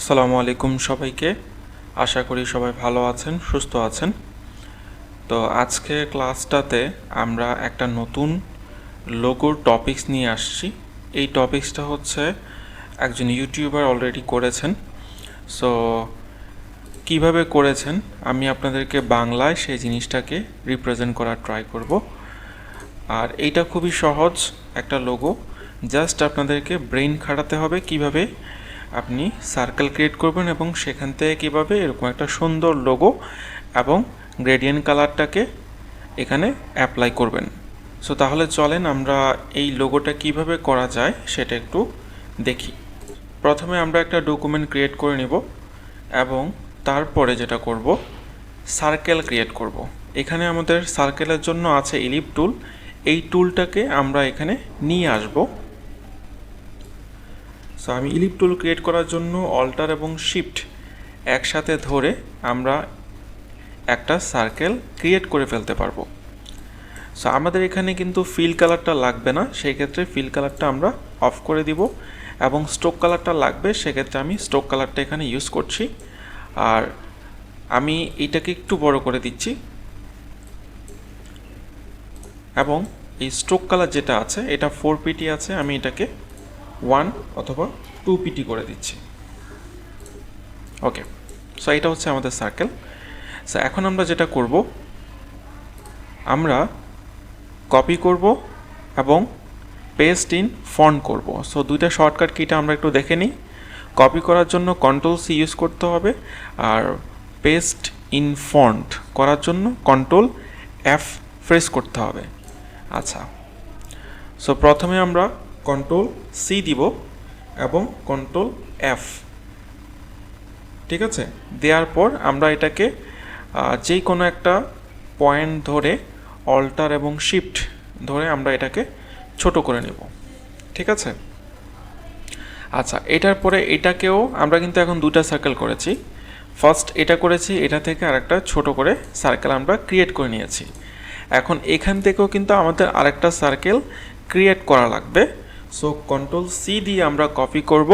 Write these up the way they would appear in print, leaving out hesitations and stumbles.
আসসালামু আলাইকুম সবাইকে। আশা করি সবাই ভালো আছেন, সুস্থ আছেন। তো আজকের ক্লাসটাতে আমরা একটা নতুন লোগোর টপিকস নিয়ে আসছি। এই টপিকসটা হচ্ছে একজন ইউটিউবার অলরেডি করেছেন। সো কিভাবে করেছেন আমি আপনাদেরকে বাংলায় সেই জিনিসটাকে রিপ্রেজেন্ট করার ট্রাই করব। আর এইটা খুবই সহজ একটা লোগো, জাস্ট আপনাদেরকে ব্রেইন খাটাতে হবে কিভাবে আপনি সার্কেল ক্রিয়েট করবেন এবং সেখান থেকে কীভাবে এরকম একটা সুন্দর লোগো এবং গ্রেডিয়েন্ট কালারটাকে এখানে অ্যাপ্লাই করবেন। সো তাহলে চলেন আমরা এই লোগোটা কিভাবে করা যায় সেটা একটু দেখি। প্রথমে আমরা একটা ডকুমেন্ট ক্রিয়েট করে নিব এবং তারপরে যেটা করব সার্কেল ক্রিয়েট করব। এখানে আমাদের সার্কেলের জন্য আছে ইলিপ টুল। এই টুলটাকে আমরা এখানে নিয়ে আসব। সো আমি ইলিপ টুল ক্রিয়েট করার জন্য অল্টার এবং শিফট একসাথে ধরে আমরা একটা সার্কেল ক্রিয়েট করে ফেলতে পারবো। সো আমাদের এখানে কিন্তু ফিল কালারটা লাগবে না, সেই ক্ষেত্রে ফিল কালারটা আমরা অফ করে দিব, এবং স্ট্রোক কালারটা লাগবে, সেক্ষেত্রে আমি স্ট্রোক কালারটা এখানে ইউজ করছি। আর আমি এইটাকে একটু বড় করে দিচ্ছি এবং এই স্ট্রোক কালার যেটা আছে এটা 4 পিটি আছে, আমি এটাকে 1 অথবা 2 পিটি করে দিচ্ছি। ওকে, সো এটা হচ্ছে আমাদের সার্কেল। সো এখন আমরা যেটা করব, আমরা কপি করব এবং পেস্ট ইন ফন্ট করব। সো দুইটা শর্টকাট কিটা আমরা একটু দেখে নিই। কপি করার জন্য Ctrl+C ইউজ করতে হবে, আর পেস্ট ইন ফন্ট করার জন্য Ctrl+F প্রেস করতে হবে। আচ্ছা, সো প্রথমে আমরা Ctrl+C দিব এবং Ctrl+F, ঠিক আছে। দেওয়ার পর আমরা এটাকে যে কোনো একটা পয়েন্ট ধরে অল্টার এবং শিফট ধরে আমরা এটাকে ছোট করে নেব, ঠিক আছে। আচ্ছা, এটার পরে এটাকেও আমরা কিন্তু এখন দুটা সার্কেল করেছি। ফার্স্ট এটা করেছি, এটা থেকে আরেকটা ছোট করে সার্কেল আমরা ক্রিয়েট করে নিয়েছি। এখন এখান থেকেও কিন্তু আমাদের আরেকটা সার্কেল ক্রিয়েট করা লাগবে। সো Ctrl+C দিয়ে আমরা কপি করব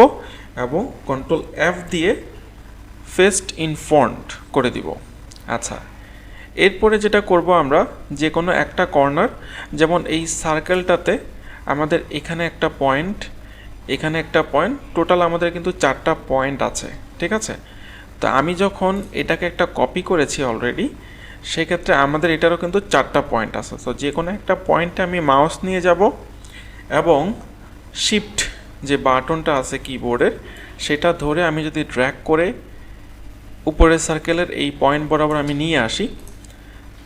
এবং Ctrl+F দিয়ে পেস্ট ইন ফন্ট করে দিব। আচ্ছা, এরপরে যেটা করব, আমরা যে কোনো একটা কর্নার, যেমন এই সার্কেলটাতে আমাদের এখানে একটা পয়েন্ট, এখানে একটা পয়েন্ট, টোটাল আমাদের কিন্তু 4টা পয়েন্ট আছে, ঠিক আছে। তো আমি যখন এটাকে একটা কপি করেছি অলরেডি, সেক্ষেত্রে আমাদের এটারও কিন্তু 4টা পয়েন্ট আছে। তো যে কোনো একটা পয়েন্টে আমি মাউস নিয়ে যাব এবং শিফট যে বাটনটা আছে কিবোর্ডের, সেটা ধরে আমি যদি ড্র্যাগ করে উপরের সার্কেলের এই পয়েন্ট বরাবর আমি নিয়ে আসি,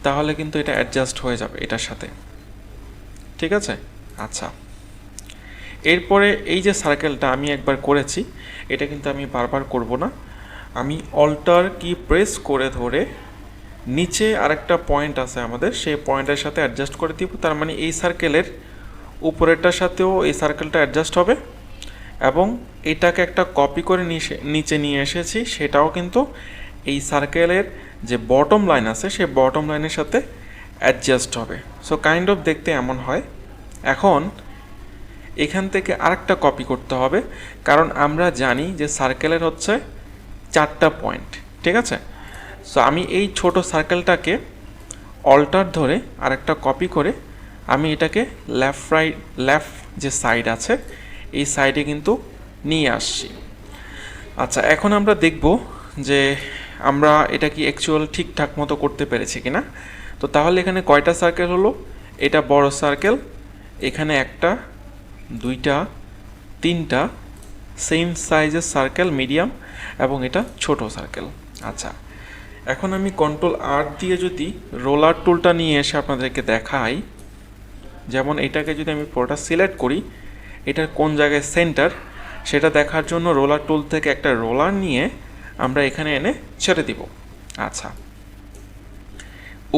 তাহলে কিন্তু এটা অ্যাডজাস্ট হয়ে যাবে এটার সাথে, ঠিক আছে। আচ্ছা, এরপরে এই যে সার্কেলটা আমি একবার করেছি, এটা কিন্তু আমি বারবার করব না। আমি অল্টার কি প্রেস করে ধরে নিচে আরেকটা পয়েন্ট আছে আমাদের, সেই পয়েন্টের সাথে অ্যাডজাস্ট করে দিব। তার মানে এই সার্কেলের উপরেরটার সাথেও এই সার্কেলটা অ্যাডজাস্ট হবে, এবং এটাকে একটা কপি করে নিচে নিয়ে এসেছি, সেটাও কিন্তু এই সার্কেলের যে বটম লাইন আছে সেই বটম লাইনের সাথে অ্যাডজাস্ট হবে। সো কাইন্ড অফ দেখতে এমন হয়। এখন এখান থেকে আরেকটা কপি করতে হবে, কারণ আমরা জানি যে সার্কেলের হচ্ছে 4টা পয়েন্ট, ঠিক আছে। সো আমি এই ছোট সার্কেলটাকে অল্টার ধরে আরেকটা কপি করে আমি এটাকে লেফট যে সাইড আছে এই সাইডে কিন্তু নিয়ে আসছি। আচ্ছা, এখন আমরা দেখব যে আমরা এটা কি অ্যাকচুয়াল ঠিকঠাক মতো করতে পেরেছি কিনা। তো তাহলে এখানে কয়টা সার্কেল হলো, এটা বড় সার্কেল, এখানে একটা, দুইটা, তিনটা সেম সাইজের সার্কেল মিডিয়াম, এবং এটা ছোট সার্কেল। আচ্ছা, এখন আমি Ctrl+R দিয়ে যদি রোলার টুলটা নিয়ে এসে আপনাদেরকে দেখাই, যেমন এটাকে যদি আমি পুরোটা সিলেক্ট করি, এটার কোন জায়গায় সেন্টার সেটা দেখার জন্য রোলার টুল থেকে একটা রোলার নিয়ে আমরা এখানে এনে ছেড়ে দিব। আচ্ছা,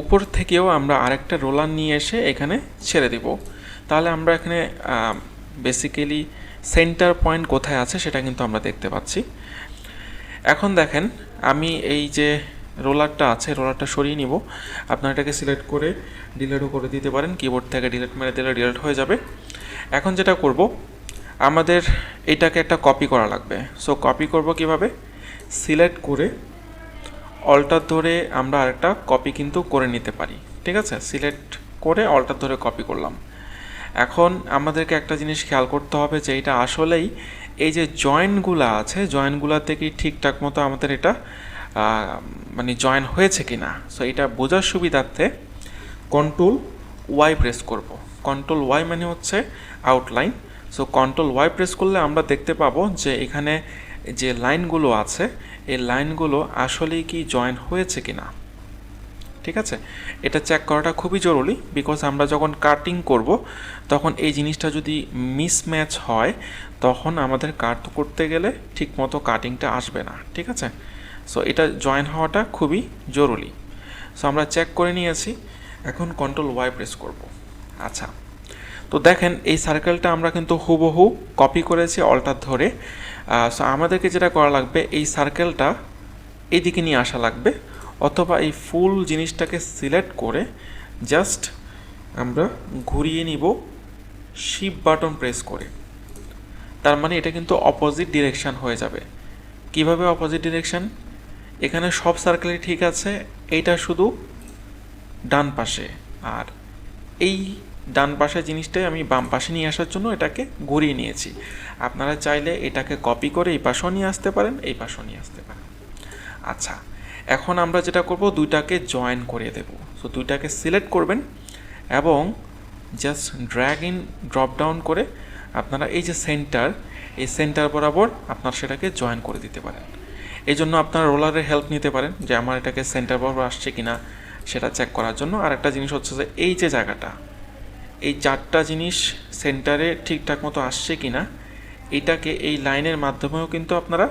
উপর থেকেও আমরা আরেকটা রোলার নিয়ে এসে এখানে ছেড়ে দিব। তাহলে আমরা এখানে বেসিক্যালি সেন্টার পয়েন্ট কোথায় আছে সেটা কিন্তু আমরা দেখতে পাচ্ছি। এখন দেখেন, আমি এই যে রোলারটা আছে, রোলারটা সরিয়ে নিব। আপনারা এটাকে সিলেক্ট করে ডিলিটও করে দিতে পারেন, কিবোর্ড থেকে ডিলিট মেরে দিলে ডিলিট হয়ে যাবে। এখন যেটা করব, আমাদের এটাকে একটা কপি করা লাগবে। সো কপি করব কিভাবে, সিলেক্ট করে অল্টার ধরে আমরা আরেকটা কপি কিন্তু করে নিতে পারি। ঠিক আছে, সিলেক্ট করে অল্টার ধরে কপি করলাম। এখন আমাদেরকে একটা জিনিস খেয়াল করতে হবে যে এটা আসলেই এই যে জয়েন্টগুলো আছে, জয়েন্টগুলোতে কি ঠিকঠাক মতো আমাদের এটা মানে জয়েন হয়েছে কি না। সো এটা বোঝার সুবিধার্থে কন্ট্রোল ওয়াই প্রেস করব। কন্ট্রোল ওয়াই মানে হচ্ছে outline. So control Y press করলে আমরা দেখতে পাবো যে এখানে যে লাইনগুলো আছে এই লাইনগুলো আসলেই কি জয়েন হয়েছে কি না। ঠিক আছে, এটা চেক করাটা খুবই জরুরি, বিকজ আমরা যখন কাটিং করব তখন এই জিনিসটা যদি মিসম্যাচ হয় তখন আমাদের কাট করতে গেলে ঠিকমতো কাটিংটা আসবে না। ঠিক আছে, সো এটা জয়েন হওয়াটা খুবই জরুরি। সো আমরা চেক করে নিয়েছি, এখন কন্ট্রোল ওয়াই প্রেস করব। আচ্ছা, তো দেখেন এই সার্কেলটা আমরা কিন্তু হুবহু কপি করেছি অল্টার ধরে। সো আমাদেরকে যেটা করা লাগবে, এই সার্কেলটা এইদিকে নিয়ে আসা লাগবে, অথবা এই ফুল জিনিসটাকে সিলেক্ট করে জাস্ট আমরা ঘুরিয়ে নিব শিফট বাটন প্রেস করে। তার মানে এটা কিন্তু অপোজিট ডিরেকশান হয়ে যাবে। কিভাবে অপোজিট ডিরেকশান? এখানে সব সার্কেলে ঠিক আছে, এইটা শুধু ডান পাশে, আর এই ডান পাশে জিনিসটাই আমি বাম পাশে নিয়ে আসার জন্য এটাকে ঘুরিয়ে নিয়েছি। আপনারা চাইলে এটাকে কপি করে এই পাশেও নিয়ে আসতে পারেন, এই পাশেও নিয়ে আসতে পারেন। আচ্ছা, এখন আমরা যেটা করব, দুইটাকে জয়েন করে দেব। সো দুইটাকে সিলেক্ট করবেন এবং just drag in drop down করে আপনারা এই যে সেন্টার, এই সেন্টার বরাবর আপনার সেটাকে জয়েন করে দিতে পারেন। এই জন্য আপনারা রোলারের হেল্প নিতে পারেন যে আমার এটাকে সেন্টার বরাবর আসছে কিনা সেটা চেক করার জন্য। আর একটা জিনিস হচ্ছে যে এই যে জায়গাটা, এই চারটা জিনিস সেন্টারে ঠিকঠাক মতো আসছে কিনা এটাকে এই লাইনের মাধ্যমেও কিন্তু আপনারা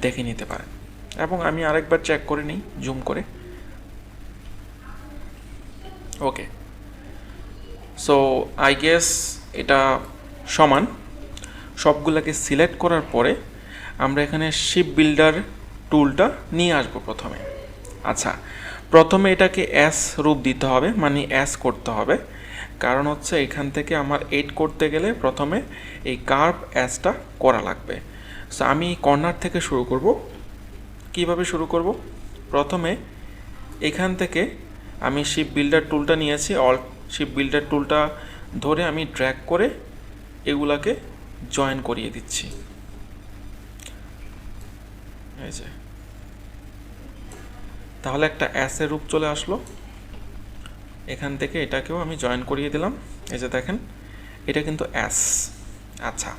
দেখে নিতে পারেন। এবং আমি আরেকবার চেক করে নিই জুম করে। ওকে, সো আই গেস এটা সমান। সবগুলোকে সিলেক্ট করার পরে আমরা এখানে শিপ বিল্ডার টুলটা নিয়ে আসবো প্রথমে। আচ্ছা, প্রথমে এটাকে অ্যাস রূপ দিতে হবে, মানে অ্যাস করতে হবে। কারণ হচ্ছে এখান থেকে আমার এড করতে গেলে প্রথমে এই কার্ভ অ্যাসটা করা লাগবে। সো আমি কর্নার থেকে শুরু করব। কিভাবে শুরু করব? প্রথমে এখান থেকে আমি শিপ বিল্ডার টুলটা নিয়েছি, শিপ বিল্ডার টুলটা ধরে আমি ড্র্যাগ করে এগুলাকে জয়েন করিয়ে দিচ্ছি। এই যে, তাহলে একটা অ্যাসের রূপ চলে আসলো। এখান থেকে এটাকেও আমি জয়েন করিয়ে দিলাম। এই যে দেখেন, এটা কিন্তু অ্যাস। আচ্ছা,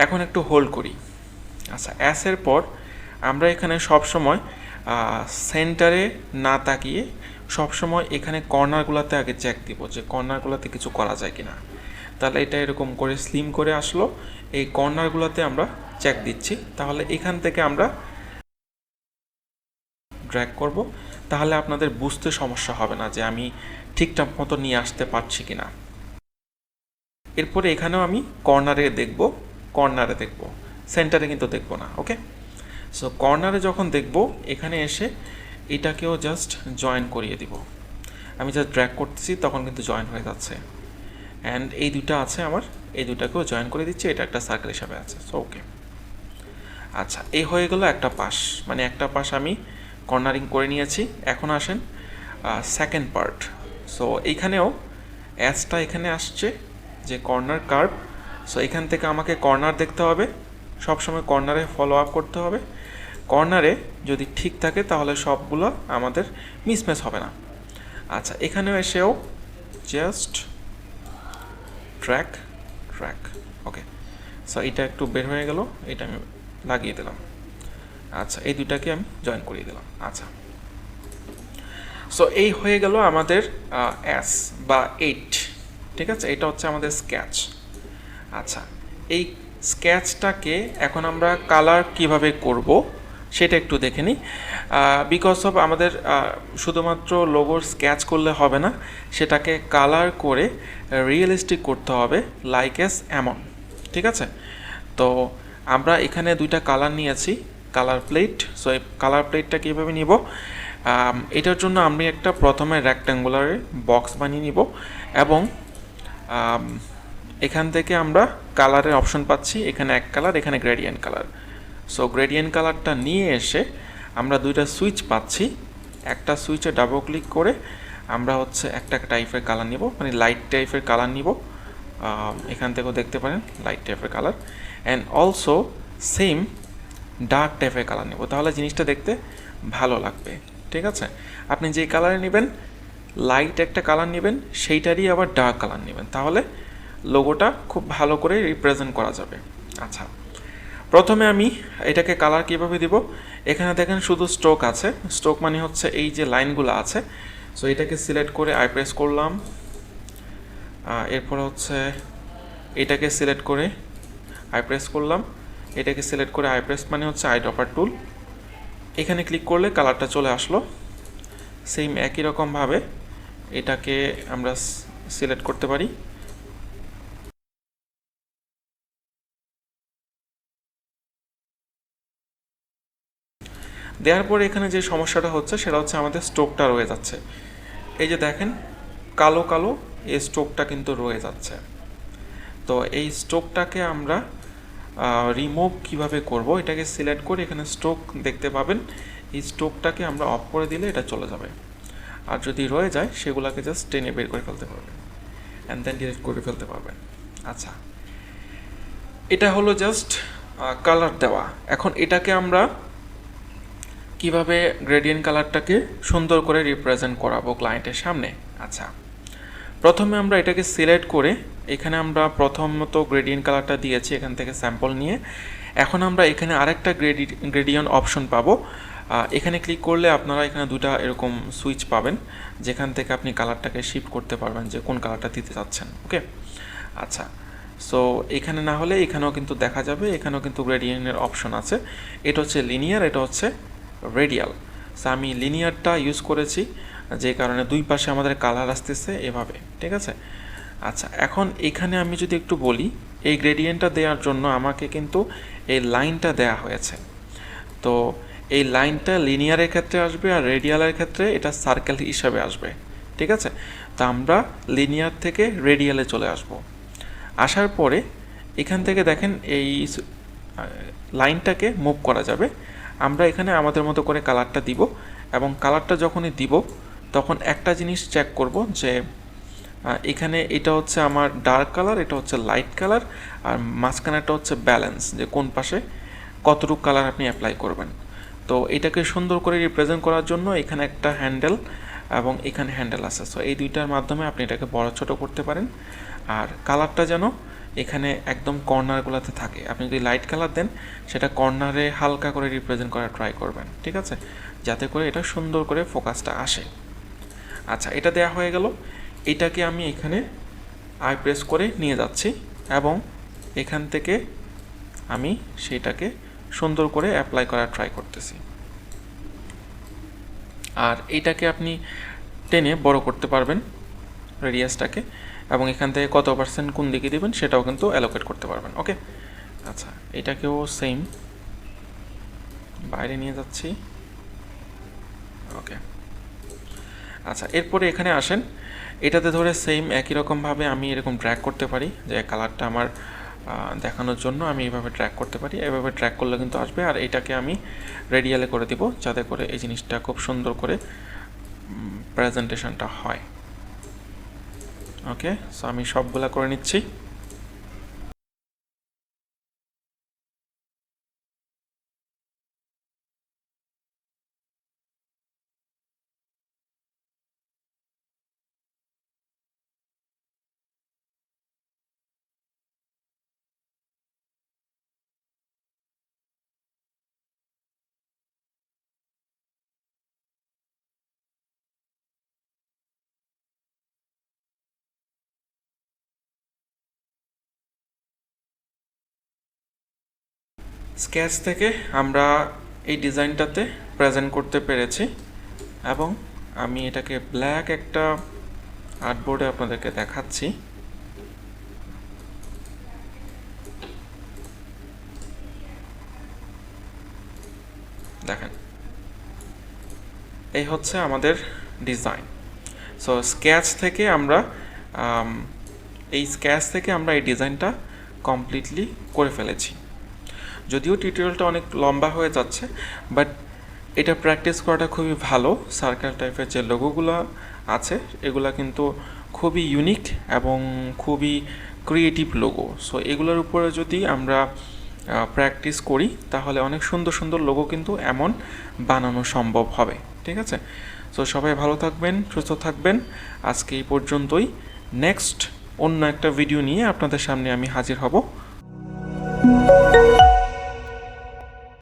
এখন একটু হোল্ড করি। আচ্ছা, অ্যাসের পর আমরা এখানে সবসময় সেন্টারে না তাকিয়ে সবসময় এখানে কর্নারগুলোতে আগে চেক দিব যে কর্নারগুলোতে কিছু করা যায় কিনা। তাহলে এটা এরকম করে স্লিম করে আসলো, এই কর্নারগুলোতে আমরা চেক দিচ্ছি। তাহলে এখান থেকে আমরা ড্র্যাগ করব, তাহলে আপনাদের বুঝতে সমস্যা হবে না যে আমি ঠিকঠাক মতো নিয়ে আসতে পারছি কিনা। এরপরে এখানেও আমি কর্নারে দেখব, সেন্টারে কিন্তু দেখব না। ওকে, সো কর্নারে যখন দেখব, এখানে এসে এটাকেও জাস্ট জয়েন করিয়ে দিব। আমি জাস্ট ড্র্যাগ করতেছি, তখন কিন্তু জয়েন হয়ে যাচ্ছে। অ্যান্ড এই দুটো আছে আমার, এই দুটাকেও জয়েন করে দিচ্ছি, এটা একটা সার্কেল হিসাবে আছে। সো ওকে, আচ্ছা, এই হয়ে গেল একটা পাশ, মানে একটা পাশ আমি কর্নারিং করে নিয়েছি। এখন আসেন সেকেন্ড পার্ট। সো এইখানেও অ্যাসটা এখানে আসছে যে কর্নার কার্ভ। সো এখান থেকে আমাকে কর্নার দেখতে হবে, সবসময় কর্নারে ফলো আপ করতে হবে। কর্নারে যদি ঠিক থাকে তাহলে সবগুলো আমাদের মিসম্যাচ হবে না। আচ্ছা, এখানেও এসেও জাস্ট ট্র্যাক। ওকে, সো এটা একটু বের হয়ে গেল, এটা আমি লাগিয়ে দিলাম। আচ্ছা, এই দুটাকে আমি জয়েন করিয়ে দিলাম। আচ্ছা, সো এই হয়ে গেল আমাদের অ্যাস বা 8। ঠিক আছে, এটা হচ্ছে আমাদের স্কেচ। আচ্ছা, এই স্কেচটাকে এখন আমরা কালার কিভাবে করব সেটা একটু দেখে নিই। বিকজ অফ আমাদের শুধুমাত্র লোগোর স্কেচ করলে হবে না, সেটাকে কালার করে রিয়েলিস্টিক করতে হবে, লাইক এস এমন। ঠিক আছে, তো আমরা এখানে দুইটা কালার নিয়েছি, কালার প্লেট। সো এই কালার প্লেটটা কীভাবে নিব, এটার জন্য আমি একটা প্রথমে রেক্ট্যাঙ্গুলার বক্স বানিয়ে নিব এবং এখান থেকে আমরা কালারের অপশন পাচ্ছি, এখানে এক কালার, এখানে গ্রেডিয়েন্ট কালার। সো গ্রেডিয়েন্ট কালারটা নিয়ে এসে আমরা দুইটা সুইচ পাচ্ছি, একটা সুইচে ডাবল ক্লিক করে আমরা হচ্ছে একটা টাইপের কালার নিব, মানে লাইট টাইপের কালার নিব, এখান থেকেও দেখতে পারেন লাইট টাইপের colour, and also same dark টাইপের কালার নেব, তাহলে জিনিসটা দেখতে ভালো লাগবে। ঠিক আছে, আপনি যেই কালারে নেবেন, লাইট একটা কালার নেবেন, সেইটারই আবার ডার্ক কালার নেবেন, তাহলে লোগোটা খুব ভালো করে রিপ্রেজেন্ট করা যাবে। আচ্ছা, প্রথমে আমি এটাকে কালার কীভাবে দিব, এখানে দেখেন শুধু স্ট্রোক আছে, স্ট্রোক মানে হচ্ছে এই যে লাইনগুলো আছে। সো এটাকে সিলেক্ট করে আই প্রেস করলাম, এরপরে হচ্ছে এটাকে সিলেক্ট করে আই প্রেস করলাম, এটাকে সিলেক্ট করে আই প্রেস মানে হচ্ছে আই ড্রপার টুল, এখানে ক্লিক করলে কালারটা চলে আসলো। সেম একই রকমভাবে এটাকে আমরা সিলেক্ট করতে পারি, দেওয়ার পরে এখানে যে সমস্যাটা হচ্ছে সেটা হচ্ছে আমাদের স্ট্রোকটা রয়ে যাচ্ছে। এই যে দেখেন কালো কালো এই স্ট্রোকটা কিন্তু রয়ে যাচ্ছে। তো এই স্ট্রোকটাকে আমরা রিমুভ কিভাবে করব, এটাকে সিলেক্ট করে এখানে স্ট্রোক দেখতে পাবেন, এই স্ট্রোকটাকে আমরা অফ করে দিলে এটা চলে যাবে। আর যদি রয়ে যায় সেগুলোকে জাস্ট টেনে বের করে ফেলতে পারবেন, অ্যান্ড দেন ডিলিট করে ফেলতে পারবেন। আচ্ছা, এটা হলো জাস্ট কালার দেওয়া। এখন এটাকে আমরা কিভাবে গ্রেডিয়েন্ট কালারটাকে সুন্দর করে রিপ্রেজেন্ট করাবো ক্লায়েন্টের সামনে। আচ্ছা, প্রথমে আমরা এটাকে সিলেক্ট করে এখানে আমরা প্রথমত গ্রেডিয়েন্ট কালারটা দিয়েছি এখান থেকে স্যাম্পল নিয়ে, এখন আমরা এখানে আরেকটা গ্রেডিয়েন্ট অপশন পাবো। এখানে ক্লিক করলে আপনারা এখানে দুটা এরকম সুইচ পাবেন, যেখান থেকে আপনি কালারটাকে শিফট করতে পারবেন যে কোন কালারটা দিতে চাচ্ছেন। ওকে, আচ্ছা, সো এখানে না হলে এখানেও কিন্তু দেখা যাবে, এখানেও কিন্তু গ্রেডিয়েন্টের অপশন আছে। এটা হচ্ছে লিনিয়ার, এটা হচ্ছে রেডিয়াল। সো আমি লিনিয়ারটা ইউজ করেছি, যে কারণে দুই পাশে আমাদের কালার আসতেছে এভাবে। ঠিক আছে, আচ্ছা, এখন এখানে আমি যদি একটু বলি, এই গ্রেডিয়েন্টটা দেওয়ার জন্য আমাকে কিন্তু এই লাইনটা দেয়া হয়েছে। তো এই লাইনটা লিনিয়ারের ক্ষেত্রে আসবে আর রেডিয়ালের ক্ষেত্রে এটা সার্কেল হিসাবে আসবে। ঠিক আছে, তো আমরা লিনিয়ার থেকে রেডিয়ালে চলে আসব। আসার পরে এখান থেকে দেখেন এই লাইনটাকে মুভ করা যাবে। আমরা এখানে আমাদের মতো করে কালারটা দিব, এবং কালারটা যখনই দিব তখন একটা জিনিস চেক করব যে এখানে এটা হচ্ছে আমার ডার্ক কালার, এটা হচ্ছে লাইট কালার, আর মাঝখানেটা হচ্ছে ব্যালেন্স, যে কোন পাশে কতটুকু কালার আপনি অ্যাপ্লাই করবেন। তো এটাকে সুন্দর করে রিপ্রেজেন্ট করার জন্য এখানে একটা হ্যান্ডেল এবং এখানে হ্যান্ডেল আছে। সো এই দুইটার মাধ্যমে আপনি এটাকে বড় ছোট করতে পারেন। আর কালারটা যেন এখানে একদম কর্নারগুলোতে থাকে, আপনি যদি লাইট কালার দেন সেটা কর্নারে হালকা করে রিপ্রেজেন্ট করার ট্রাই করবেন। ঠিক আছে, যাতে করে এটা সুন্দর করে ফোকাসটা আসে। আচ্ছা, এটা দেয়া হয়ে গেল। এটাকে আমি এখানে আই প্রেস করে নিয়ে যাচ্ছি এবং এখান থেকে আমি সেটাকে সুন্দর করে অ্যাপ্লাই করার ট্রাই করতেছি। আর এইটাকে আপনি টেনে বড় করতে পারবেন রেডিয়াসটাকে, এবং এখান থেকে কত পার্সেন্ট কোন দিকে দেবেন সেটাও কিন্তু অ্যালোকেট করতে পারবেন। ওকে, আচ্ছা, এটাকেও সেম বাইরে নিয়ে যাচ্ছি। ওকে, আচ্ছা, এরপরে এখানে আসেন, এটাতে ধরে সেম একই রকমভাবে আমি এরকম ড্র্যাগ করতে পারি, যে কালারটা আমার দেখানোর জন্য আমি এইভাবে ড্র্যাগ করতে পারি। এভাবে ড্র্যাগ করলে কিন্তু আসবে। আর এটাকে আমি রেডিয়ালে করে দিব, যাতে করে এই জিনিসটা খুব সুন্দর করে প্রেজেন্টেশনটা হয়। ওকে, সো আমি সবগুলা করে নিচ্ছি। স্কেচ থেকে আমরা এই ডিজাইনটাতে প্রেজেন্ট করতে পেরেছি, এবং আমি এটাকে ব্ল্যাক একটা আর্টবোর্ডে আপনাদেরকে দেখাচ্ছি। দেখেন, এই হচ্ছে আমাদের ডিজাইন। সো স্কেচ থেকে আমরা এই ডিজাইনটা কমপ্লিটলি করে ফেলেছি। যদিও টিউটোরিয়ালটা অনেক লম্বা হয়ে যাচ্ছে, বাট এটা প্র্যাকটিস করাটা খুবই ভালো। সার্কেল টাইপের যে লোগোগুলো আছে এগুলা কিন্তু খুবই ইউনিক এবং খুবই ক্রিয়েটিভ লোগো। সো এগুলোর উপরে যদি আমরা প্র্যাকটিস করি তাহলে অনেক সুন্দর সুন্দর লোগো কিন্তু এমন বানানো সম্ভব হবে। ঠিক আছে, সো সবাই ভালো থাকবেন, সুস্থ থাকবেন। আজকে এই পর্যন্তই। নেক্সট অন্য একটা ভিডিও নিয়ে আপনাদের সামনে আমি হাজির হব।